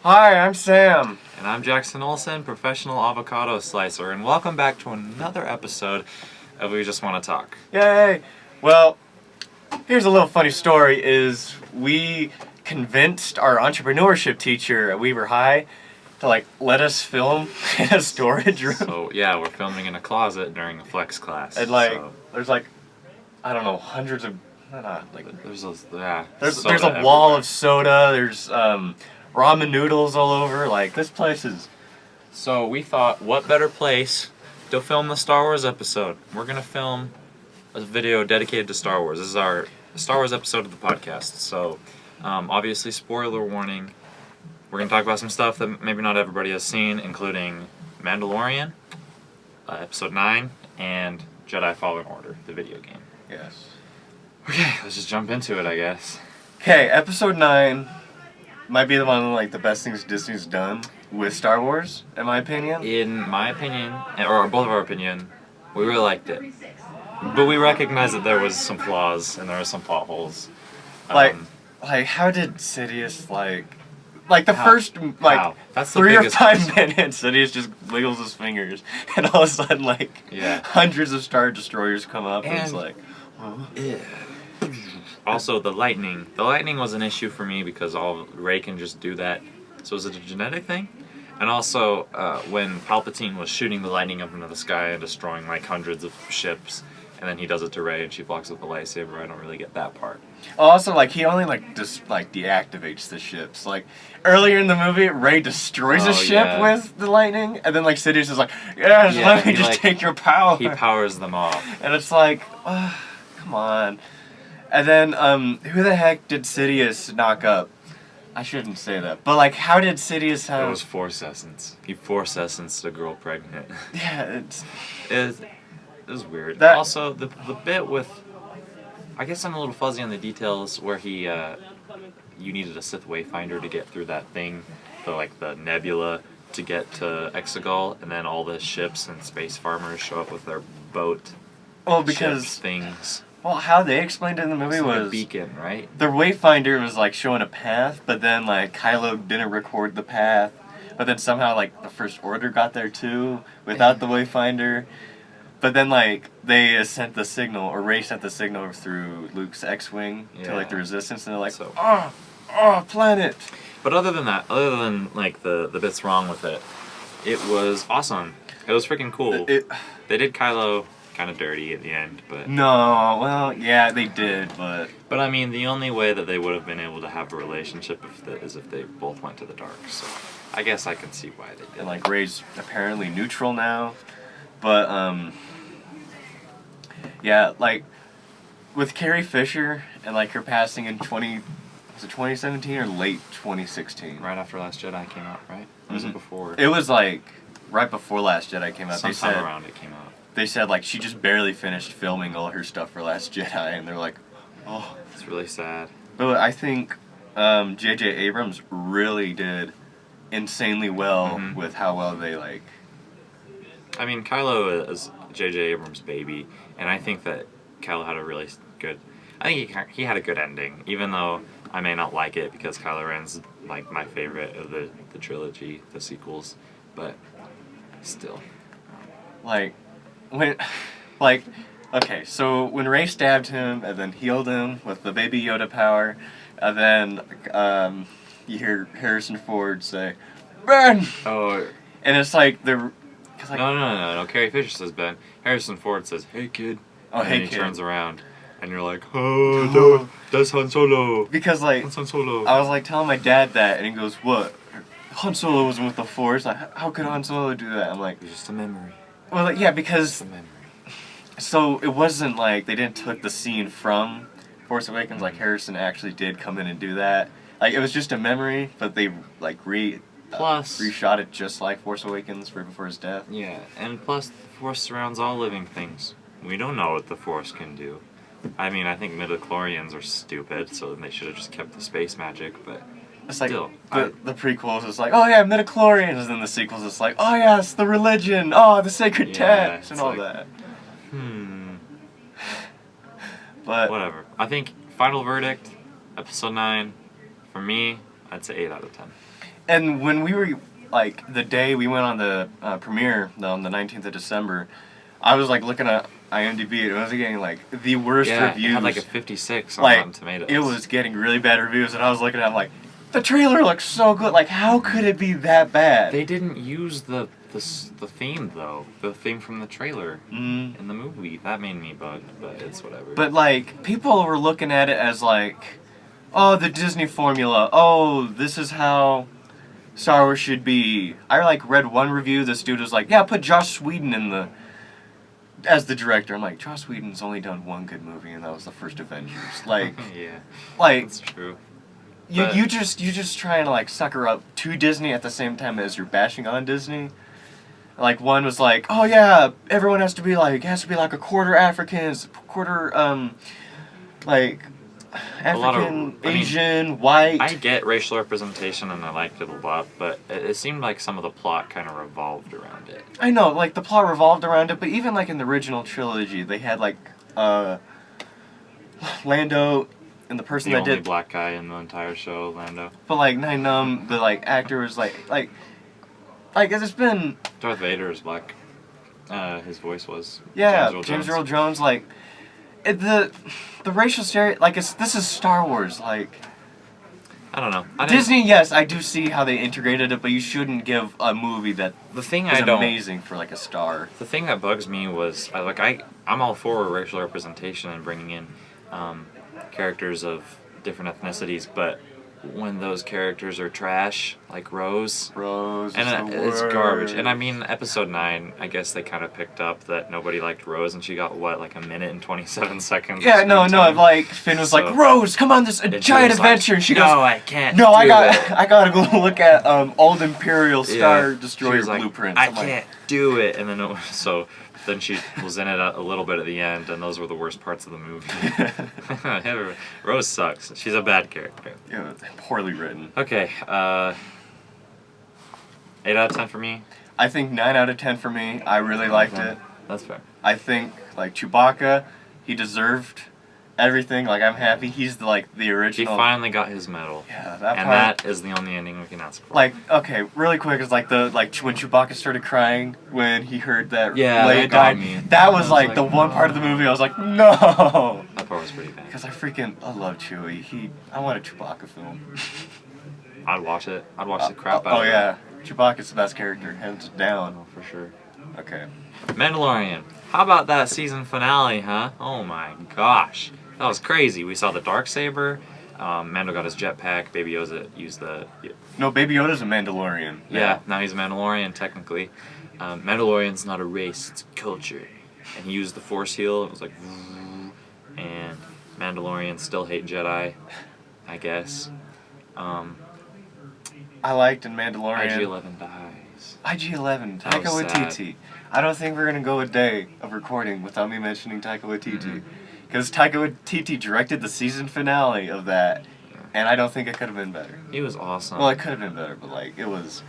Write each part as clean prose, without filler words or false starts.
Hi, I'm Sam. And I'm Jackson Olsen, professional avocado slicer, and welcome back to another episode of We Just Want to Talk. Yay! Well, here's a little funny story, is we convinced our entrepreneurship teacher at Weaver High to let us film in a storage room. So yeah, we're filming in a closet during a flex class. And there's I don't know, hundreds of there's a there's a wall of soda, there's ramen noodles all over, this place is... So we thought, what better place to film the Star Wars episode? We're gonna film a video dedicated to Star Wars. This is our Star Wars episode of the podcast. So obviously, spoiler warning. We're gonna talk about some stuff that maybe not everybody has seen, including Mandalorian, episode 9, and Jedi Fallen Order, the video game. Yes. Okay, let's just jump into it, I guess. Okay, episode 9 might be the one of the best things Disney's done with Star Wars, in my opinion. In my opinion, or both of our opinion, we really liked it. But we recognize that there was some flaws and there were some plot holes. How did Sidious first That's 3 or biggest 5 minutes, Sidious just wiggles his fingers, and all of a sudden hundreds of Star Destroyers come up, and it's like, oh. Yeah. Also, the lightning. The lightning was an issue for me because Rey can just do that. So is it a genetic thing? And also, when Palpatine was shooting the lightning up into the sky and destroying hundreds of ships, and then he does it to Rey and she blocks with the lightsaber, I don't really get that part. Also, he only deactivates the ships. Earlier in the movie, Rey destroys a ship with the lightning, and then Sidious is let me just take your power. He powers them off. And it's come on. And then, who the heck did Sidious knock up? I shouldn't say that. But, how did Sidious have... It was Force Essence. He Force Essenced a girl pregnant. Yeah, It was weird. Also, the bit with... I guess I'm a little fuzzy on the details where he, you needed a Sith Wayfinder to get through that thing, the nebula, to get to Exegol, and then all the ships and space farmers show up with their boat... Oh, because... ships, things... Well, how they explained it in the movie was... a beacon, right? The Wayfinder was, showing a path, but then, Kylo didn't record the path. But then somehow, the First Order got there, too, without the Wayfinder. But then, they sent the signal, or Rey sent the signal through Luke's X-Wing to, the Resistance, and they're oh, planet! But other than that, the bits wrong with it, it was awesome. It was freaking cool. They did Kylo... kind of dirty at the end, but... No, well, yeah, they did, but... But, I mean, the only way that they would have been able to have a relationship is if they both went to the dark, so... I guess I can see why they did. And, Rey's apparently neutral now, but, yeah, with Carrie Fisher, and, her passing in 2017 or late 2016? Right after Last Jedi came out, right? Or was it before? It was, right before Last Jedi came out. Sometime around it came out. They said, she just barely finished filming all her stuff for Last Jedi, and they're oh. It's really sad. But I think J.J. Abrams really did insanely well with how well they, I mean, Kylo is J.J. Abrams' baby, and I think that Kylo had a really good... I think he had a good ending, even though I may not like it because Kylo Ren's, my favorite of the trilogy, the sequels, but still. Okay, so when Rey stabbed him and then healed him with the Baby Yoda power, and then you hear Harrison Ford say, "Ben!" Oh. And it's No. Carrie Fisher says Ben. Harrison Ford says, "Hey, kid." Oh, and hey, then he kid. turns around, and you're like, "Oh, that's Han Solo." Because, that's Han Solo. I was, telling my dad that, and he goes, "What? Han Solo wasn't with the Force? How could Han Solo do that?" I'm like... It's just a memory. Well, yeah, because... It's a memory. So it wasn't they didn't took the scene from Force Awakens, Harrison actually did come in and do that. It was just a memory, but they reshot it just like Force Awakens right before his death. Yeah, and plus the Force surrounds all living things. We don't know what the Force can do. I mean, I think midichlorians are stupid, so they should have just kept the space magic, but It's still. The prequels is oh yeah, midichlorians, and then the sequels is oh yes, the religion, oh, the sacred text, and all that. But whatever. I think final verdict, episode 9, for me, I'd say 8 out of 10. And when we were, like, the day we went on the premiere, on the 19th of December, I was, like, looking at IMDb, and it was getting, like, the worst reviews. It had, like, a 56 on like, Rotten Tomatoes. It was getting really bad reviews, and I was looking at it, I'm like, the trailer looks so good. Like, how could it be that bad? They didn't use the theme, though. The theme from the trailer in the movie. That made me bugged, but it's whatever. But, like, people were looking at it as, like, oh, the Disney formula. Oh, this is how Star Wars should be. I, like, read one review. This dude was like, yeah, put Joss Whedon as the director. I'm like, Joss Whedon's only done one good movie, and that was the first Avengers. Like, yeah, like that's true. You just trying to, like, sucker up to Disney at the same time as you're bashing on Disney. Like, one was like, oh yeah, everyone has to be like a quarter Africans, quarter like African, Asian, white. I get racial representation and I liked it a lot, but it seemed like some of the plot kind of revolved around it. I know, like, the plot revolved around it, but even, like, in the original trilogy, they had, like, Lando and the person The that only did... black guy in the entire show, Lando. But, like, the, like, actor was, like, it's been... Darth Vader is black. His voice was... Yeah, James Earl Jones, like... The racial stereotype... Like, this is Star Wars, like... I don't know. Disney, yes, I do see how they integrated it, but you shouldn't give a movie that is amazing for, like, a star. The thing that bugs me was, I'm all for racial representation and bringing in characters of different ethnicities, but when those characters are trash, like Rose, and it's garbage. And I mean, episode 9, I guess they kind of picked up that nobody liked Rose, and she got like a minute and 27 seconds. Yeah, no, like Finn was like, Rose, come on this giant adventure, and she goes, no, I can't. No, I gotta go look at old Imperial Star Destroyer blueprints. I can't do it, and then she was in it a little bit at the end, and those were the worst parts of the movie. Rose sucks. She's a bad character. Yeah, poorly written. Okay, 8 out of 10 for me. I think 9 out of 10 for me. I really liked it. That's fair. I think, like, Chewbacca, he deserved everything. Like, I'm happy he's the original. He finally got his medal. Yeah, that part. And that is the only ending we can ask for. Like, okay, really quick, it's like when Chewbacca started crying when he heard that that Leia got died. me. That was like the one part of the movie I was like, no. That part was pretty bad. Because I love Chewie. I want a Chewbacca film. I'd watch it. I'd watch the crap out of it. Oh yeah, Chewbacca's the best character, hands down. Oh, for sure. Okay. Mandalorian. How about that season finale, huh? Oh my gosh. That was crazy. We saw the Darksaber. Mando got his jetpack. Baby Yoda used the... No, Baby Yoda's a Mandalorian. Yeah, now he's a Mandalorian, technically. Mandalorian's not a race, it's a culture. And he used the Force heal. It was like... And Mandalorians still hate Jedi, I guess. I liked in Mandalorian... IG-11 dies. IG-11, Taika Waititi. I don't think we're going to go a day of recording without me mentioning Taika Waititi. Because Taika Waititi directed the season finale of that, and I don't think it could have been better. He was awesome. Well, it could have been better, but, like, it was...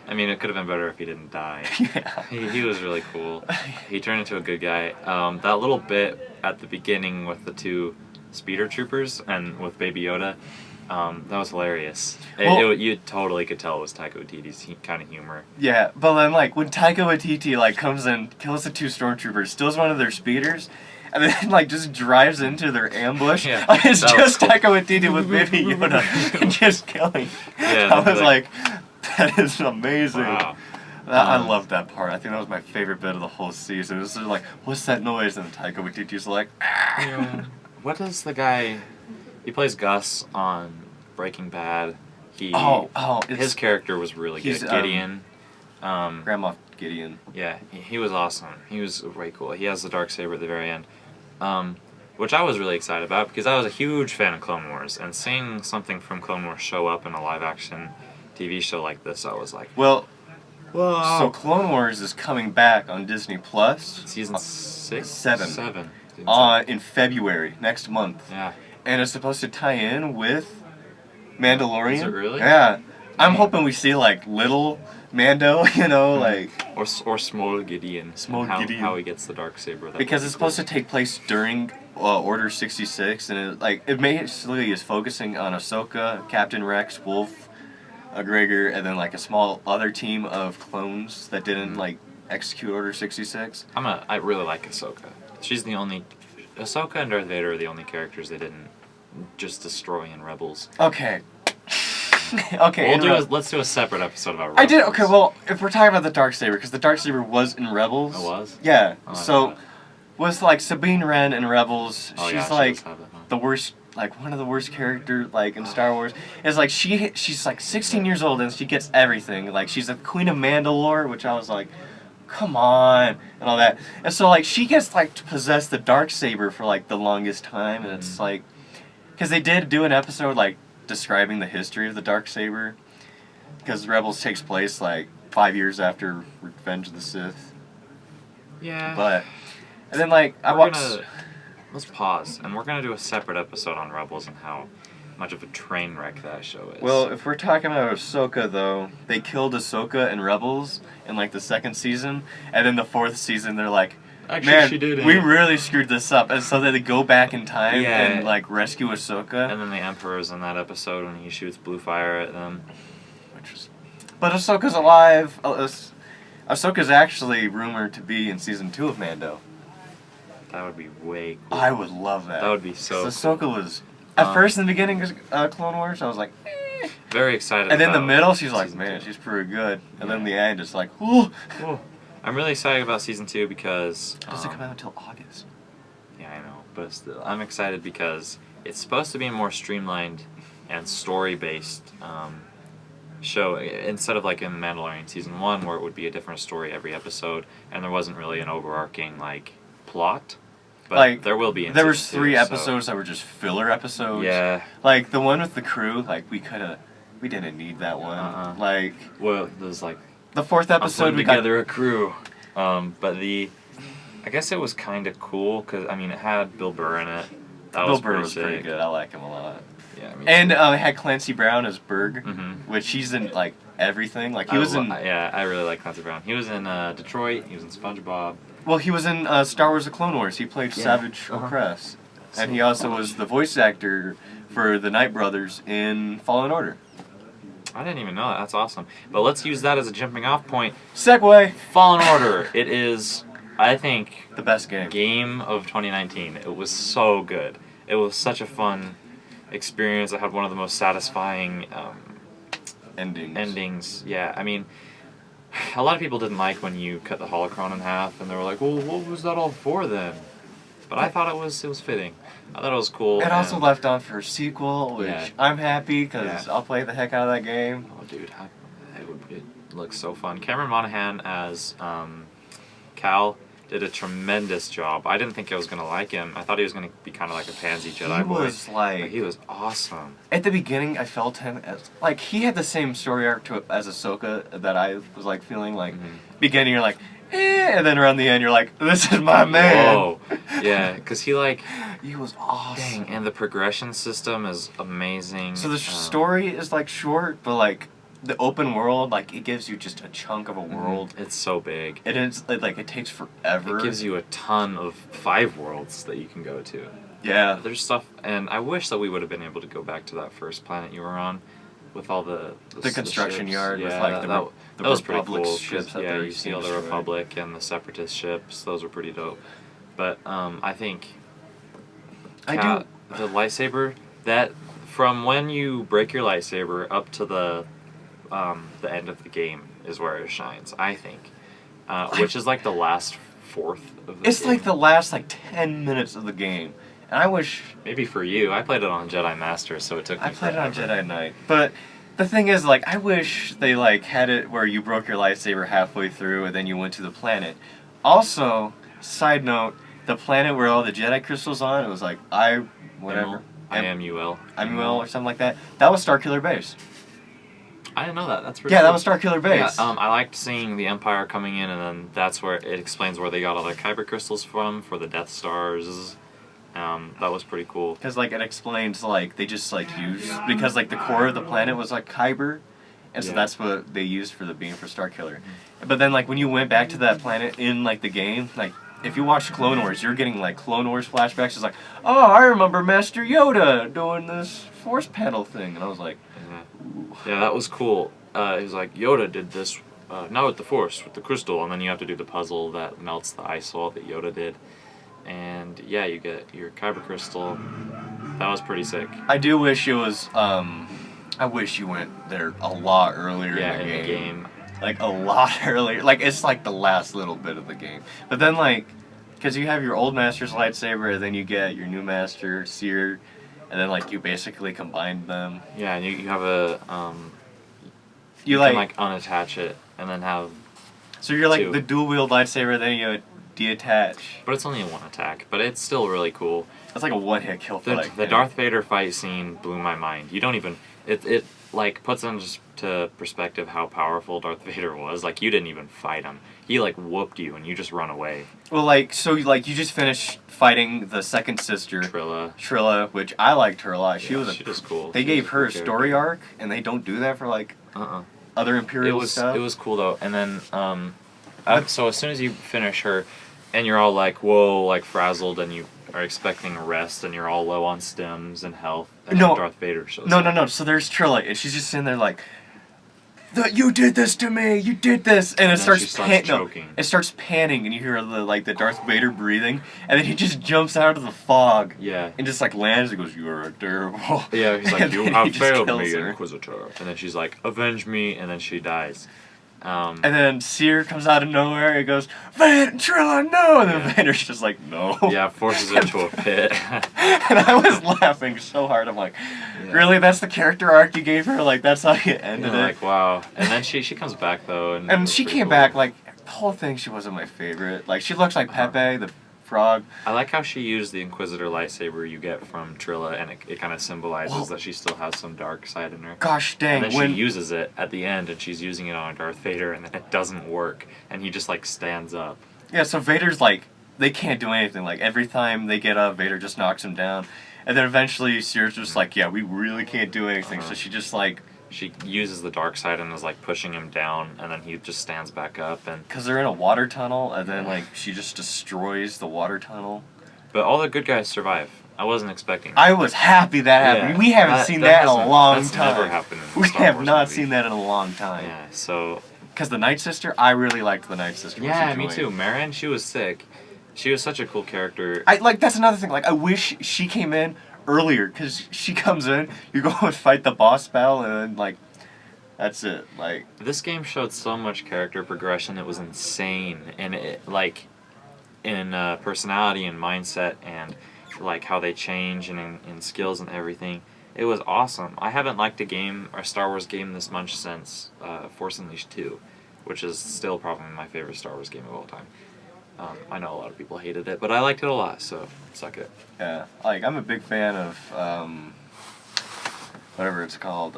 I mean, it could have been better if he didn't die. Yeah. He was really cool. He turned into a good guy. That little bit at the beginning with the 2 speeder troopers and with Baby Yoda, that was hilarious. You totally could tell it was Taika Waititi's kind of humor. Yeah, but then, like, when Taika Waititi, like, comes in, kills the 2 stormtroopers, steals one of their speeders, and then, like, just drives into their ambush. Yeah, like, it's just Taika Waititi with Baby Yoda and just killing. Yeah, I was like, that is amazing. Wow. I loved that part. I think that was my favorite bit of the whole season. It was just like, what's that noise? And Taika Waititi's like, ah. Yeah. What is the guy... He plays Gus on Breaking Bad. His character was really good. Gideon. Grandma Gideon. Yeah, he was awesome. He was way cool. He has the Darksaber at the very end. Which I was really excited about because I was a huge fan of Clone Wars. And seeing something from Clone Wars show up in a live-action TV show like this, I was like... Well, so Clone Wars is coming back on Disney Plus. Season 6? 7. In February, next month. Yeah. And it's supposed to tie in with Mandalorian. Is it really? Yeah. I'm hoping we see, like, little Mando, like... Or Small Gideon. Gideon. How he gets the Darksaber. Because it's supposed to take place during Order 66, and it basically is focusing on Ahsoka, Captain Rex, Wolf, a Gregor, and then like a small other team of clones that didn't like execute Order 66. I really like Ahsoka. She's the only Ahsoka and Darth Vader are the only characters they didn't just destroy in Rebels. Okay. Okay. Let's do a separate episode about Rebels. I did. Okay. Well, if we're talking about the Darksaber, because the Darksaber was in Rebels. It was. Yeah. Oh, so, with like Sabine Wren in Rebels, oh, she's yeah, like she does have that, huh? the worst. Like one of the worst characters like in Star Wars. It's like she's like 16 years old and she gets everything. Like she's the Queen of Mandalore, which I was like, come on, and all that. And so like she gets like to possess the Darksaber for like the longest time, and it's like, because they did do an episode like describing the history of the Darksaber, because Rebels takes place like 5 years after Revenge of the Sith. Yeah. But and then like I watched. Let's pause, and we're gonna do a separate episode on Rebels and how much of a train wreck that show is. Well, if we're talking about Ahsoka, though, they killed Ahsoka in Rebels in like the second season, and then the fourth season they're like, actually, man, she did. we really screwed this up, and so they go back in time Yeah. and like rescue Ahsoka. And then the Emperor's in that episode when he shoots blue fire at them. But Ahsoka's alive. Ahsoka's actually rumored to be in season 2 of Mando. That would be way cool. I would love that. That would be so. 'Cause Ahsoka was at first in the beginning of Clone Wars, I was like, Very excited. and then the about middle, she's like, season man, 2. she's pretty good, and then Yeah. the end, it's like, ooh. Cool. I'm really excited about season 2 because. It doesn't come out until August. Yeah, I know, but still, I'm excited because it's supposed to be a more streamlined and story-based show instead of like in Mandalorian season 1 where it would be a different story every episode and there wasn't really an overarching like plot. But Like, there will be. In There was season 3 2, so- episodes that were just filler episodes. Yeah. Like the one with the crew, like we didn't need that one. Uh-uh. Like Well, there's like the 4th I'm episode, putting we got together a crew, but I guess it was kind of cool because I mean it had Bill Burr in it. That Bill was Burr pretty was sick. pretty good. I like him a lot. Yeah, me And too. it had Clancy Brown as Berg, Mhm. which he's in like everything. Like he was in. Yeah, I really like Clancy Brown. He was in Detroit. He was in SpongeBob. Well, he was in Star Wars: The Clone Wars. He played Yeah. Savage Uh-huh. Opress, and he also was the voice actor for the Night Brothers in Fallen Order. I didn't even know that. That's awesome. But let's use that as a jumping off point. Segway. Fallen Order. It is, I think, The best game. game of 2019. It was so good. It was such a fun experience. It had one of the most satisfying endings. Yeah, I mean, a lot of people didn't like when you cut the holocron in half, and they were like, "Well, what was that all for then?" But I thought it was fitting. I thought it was cool. It also and- left on for a sequel, which Yeah. I'm happy because Yeah. I'll play the heck out of that game. Oh, dude, it looks so fun. Cameron Monaghan as Cal did a tremendous job. I didn't think I was gonna like him. I thought he was gonna be kind of like a pansy Jedi He boy. was like But he was awesome. at the beginning. I felt him as like he had the same story arc as Ahsoka that I was like feeling like beginning you're like and then around the end you're like this is my man. Whoa, yeah, because he was awesome. dang, and the progression system is amazing. So the story is like short, but like the open world, like it gives you just a chunk of a world. It's so big. It is like it takes forever. It gives you a ton of 5 worlds that you can go to. Yeah. There's stuff, and I wish that we would have been able to go back to that first planet you were on, with all the construction ships. yard with Yeah, like that the was pretty Republic cool. ships 'Cause, that yeah, they're you see all the destroyed. Republic and the Separatist ships. Those were pretty dope. But I think I the lightsaber, that from when you break your lightsaber up to the end of the game is where it shines, I think. Which is like the last fourth of the It's game. like the last like 10 minutes of the game. And I wish Maybe for you. I played it on Jedi Master, so it took me I played it on forever. Jedi Knight. But the thing is, like, I wish they like had it where you broke your lightsaber halfway through and then you went to the planet. Also, side note, the planet where all the Jedi crystals on, it was like whatever. IMUL. IMUL or something like that. That was Starkiller Base. I didn't know that. That's pretty Yeah, cool. that was Starkiller Base. Yeah, I liked seeing the Empire coming in, and then that's where it explains where they got all the Kyber crystals from for the Death Stars. That was pretty cool. Because like it explains like they just like used because like the core of the planet was like Kyber, and so Yeah. that's what they used for the beam for Starkiller. But then like when you went back to that planet in like the game, like if you watch Clone Wars, you're getting like Clone Wars flashbacks. It's like, oh, I remember Master Yoda doing this force panel thing, and I was like, Yeah, that was cool. He was like, Yoda did this, not with the Force, with the crystal, and then you have to do the puzzle that melts the ice wall that Yoda did. And yeah, you get your kyber crystal. That was pretty sick. I do wish it was. I wish you went there a lot earlier Yeah, in the game. game. Like a lot earlier. Like it's like the last little bit of the game. But then like, because you have your old master's lightsaber, and then you get your new master Seer, and then like you basically combined them. Yeah, and you have a You can like unattach it and then have. so you're like two. the dual wield lightsaber, then you deattach. But it's only one attack. But it's still really cool. That's like a one hit kill for The Darth Vader fight scene blew my mind. You don't even it like puts into perspective how powerful Darth Vader was. Like you didn't even fight him. He like whooped you and you just run away. Well, like so, like you just finished fighting the second sister, Trilla. which I liked her a lot. She was cool. They She gave was her a cool story arc, and they don't do that for like other Imperial stuff. It was cool though. And then so as soon as you finish her, and you're all like whoa, like frazzled, and you are expecting a rest, and you're all low on stems and health. And No. then Darth Vader shows No, up. no, no. So there's Trilla, and she's just sitting there like, "You did this to me. You did this," and it then starts she starts choking. it starts panning, and you hear the Darth Vader breathing, and then he just jumps out of the fog. Yeah. And just like lands and goes, "You are terrible." Yeah, he's like, And you then have he just failed kills me, her. Inquisitor. And then she's like, avenge me, and then she dies. And then Seer comes out of nowhere and goes, Trilla, no! And then Yeah. Vader's just like, no. Yeah, forces her into a pit. And I was laughing so hard. I'm like, really? That's the character arc you gave her? Like, that's how you ended it? Like, wow. And then she comes back, though. And, it And was she pretty came cool. back, like, the whole thing, she wasn't my favorite. Like, she looks like Pepe, the frog. I like how she used the Inquisitor lightsaber you get from Trilla, and it kind of symbolizes Well- that she still has some dark side in her. Gosh dang, And then when... she uses it at the end, and she's using it on Darth Vader, and then it doesn't work, and he just, like, stands up. Yeah, so Vader's like, they can't do anything. Like, every time they get up, Vader just knocks him down. And then eventually, Seer's just like, yeah, we really can't do anything. So she just like... She uses the dark side and is, like, pushing him down, and then he just stands back up, and... Because they're in a water tunnel, and then, like, she just destroys the water tunnel. But all the good guys survive. I wasn't expecting that. I was happy that happened. Yeah, We haven't seen that in a hasn't- long that's time. never happened in a We Star have Wars not movie. seen that in a long time. Yeah, so... Because the Night Sister, I really liked the Night Sister. when Yeah, she me joined. too. McMurrin, she was sick. She was such a cool character. That's another thing. Like, I wish she came in earlier, because she comes in, you go and fight the boss battle, and then, like, that's it. Like, This game showed so much character progression. It was insane, and it like in personality and mindset and like how they change and in skills and everything. It was awesome. I haven't liked a game or Star Wars game this much since Force Unleashed 2, which is still probably my favorite Star Wars game of all time. I know a lot of people hated it, but I liked it a lot, so suck it. yeah. Like, I'm a big fan of, whatever it's called,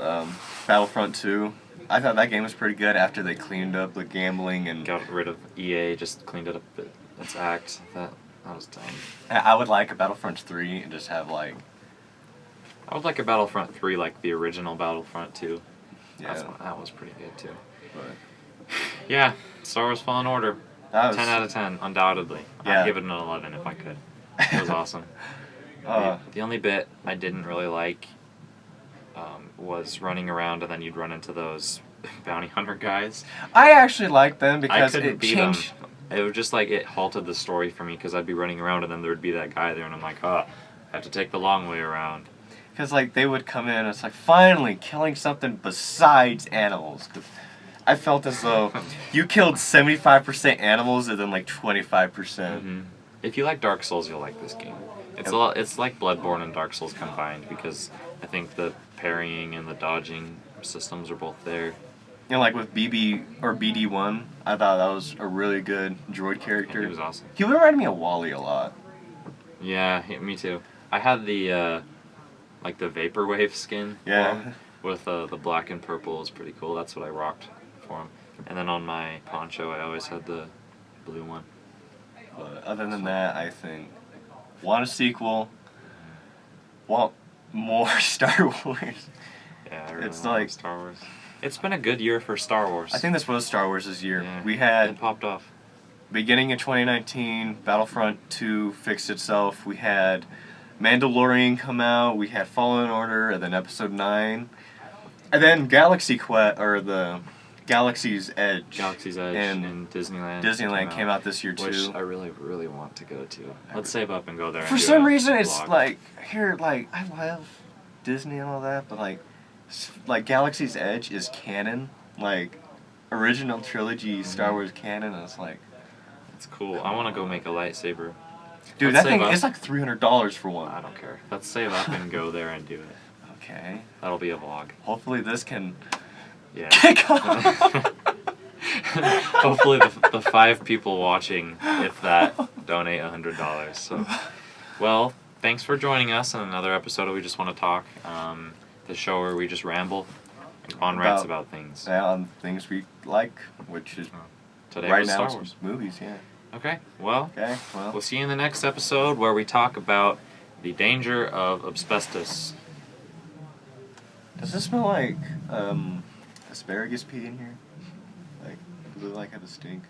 Battlefront 2. I thought that game was pretty good after they cleaned up the gambling and... Got rid of EA, just cleaned it up its act. That was dumb. I would like a Battlefront 3 and just have, like... I would like a Battlefront 3 like the original Battlefront 2. Yeah. That was pretty good too. But Yeah, Star Wars Fallen Order. that was... 10 out of 10, undoubtedly. Yeah. I'd give it an 11 if I could. It was awesome. The only bit I didn't really like was running around and then you'd run into those bounty hunter guys. I actually liked them I because couldn't it beat changed... them. It was just like it halted the story for me because I'd be running around and then there would be that guy there and I'm like, I have to take the long way around. Because, like, they would come in and it's like, finally, killing something besides animals. I felt as though you killed 75% animals and then, like, 25%. If you like Dark Souls, you'll like this game. It's like Bloodborne and Dark Souls combined because I think the parrying and the dodging systems are both there. You know, like with BD1, I thought that was a really good droid character. And he was awesome. He reminded me of Wally a lot. Yeah, me too. I had the like the Vaporwave skin Yeah. for him with the black and purple. It was pretty cool. That's what I rocked for him. And then on my poncho, I always had the blue one. But other than that, I think, want a sequel, want more Star Wars. Yeah, I really It's want more like- Star Wars. It's been a good year for Star Wars. I think this was Star Wars' year. Yeah, We it had, popped off. beginning of 2019, Battlefront 2 fixed itself. We had Mandalorian come out. We had Fallen Order, and then Episode 9. And then Galaxy Quest, or the Galaxy's Edge. Galaxy's Edge in Disneyland. Disneyland came out this year too. Which I really, really want to go to. Let's save up and go there. For some reason, it's like here, like I love Disney and all that, but like Galaxy's Edge is canon, like original trilogy Star Wars canon. And it's like, it's cool. I want to go make a lightsaber. Dude, that thing is like $300 for one. I don't care. Let's save up and go there and do it. Okay. That'll be a vlog. Hopefully this can kick off. Hopefully the 5 people watching, if that, donate $100. So, well, thanks for joining us on another episode of We Just Want to Talk, the show where we just ramble on rants about things. Yeah, on things we like, which is today right was now Star Wars. Movies, yeah. Okay, well, we'll see you in the next episode where we talk about the danger of asbestos. Does it smell like asparagus pea in here? Like, does it like have a stink?